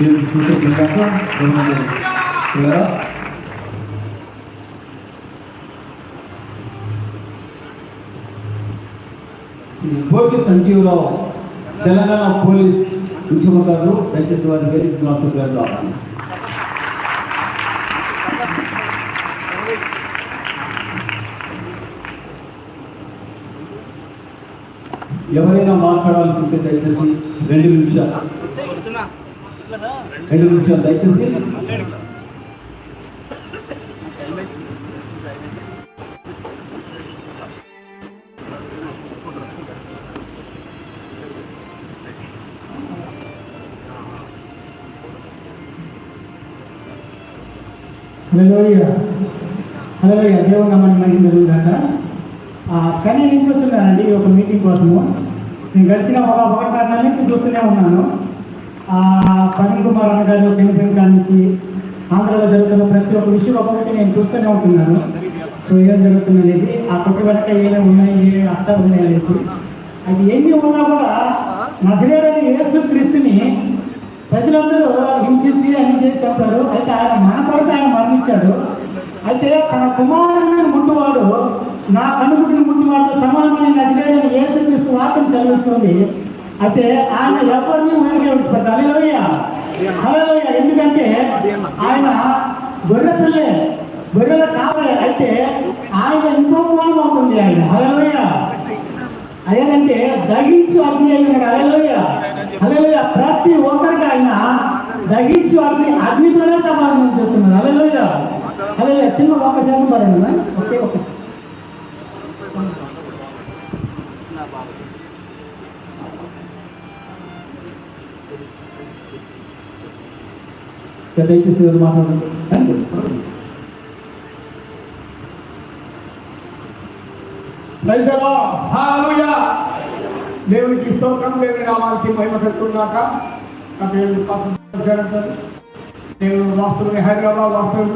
దేవుని సూచించాక భోగి సంజీవరావు తెలంగాణ పోలీస్ ఉద్యమకారులు దయచేసి వారి పేరు గ్లాసు గారు ఎవరైనా మాట్లాడాలనుకుంటే దయచేసి 2 నిమిషాలు దయచేసి. హల్లెలూయా దేవుని నామానికి మహిమ కలుగుగాక. కానీ నుంచి వచ్చినానండి ఒక మీటింగ్ కోసము. నేను గడిచిన 1.5 నుంచి చూస్తూనే ఉన్నాను. ప్రవీణ్ కుమార్ అన్న గారు చనిపోయిన కాడి నుంచి ఆంధ్రలో జరుగుతున్న ప్రతి ఒక్క విషయం ఒకటి నేను చూస్తూనే ఉంటున్నాను. సో ఏం జరుగుతుంది అనేది, ఆ కొట్టి వెనక ఏమేమి ఉన్నాయి, ఏ అర్థాలు ఉన్నాయి అనేసి. అది ఎన్ని ఉన్నా కూడా నజరేయుడైన యేసు క్రీస్తుని ప్రజలందరూ హింసించి అన్ని చేసి చెప్తారు. అయితే ఆయన మన కొరకు ఆయన మరణించాడు. అయితే తన కుమారుని ముట్టువాడు నా కనుగుడిని ముట్టువాడు సమానమైన నజరేయుడైన యేసు క్రీస్తు వాక్యం చదివిస్తుంది. అయితే ఆయన ఎవరిని ఊరికే ఉంచుతారు. హల్లెలూయా హల్లెలూయా. ఎందుకంటే ఆయన గొర్రెల కావాలి. అయితే ఆయన ఇంకో కోణం ఉంటుంది. ఆయన హల్లెలూయా అయ్యానంటే దగించు అగ్ని అయినాడు. హల్లెలూయా హల్లెలూయా. ప్రతి ఒక్కరికి ఆయన దగించు అగ్నితోనే సమాధానం చెప్తున్నారు. హల్లెలూయా హల్లెలూయా. చిన్న ఒక శాతం పడండి. ఒకే ఒక దయచేసి మాట్లాడండి. దేవునికి స్తోత్రం, దేవుని నామానికి మహిమ కలుగుగాక. నా పేరు నేను వాస్తవం హైదరాబాద్ వాస్తవం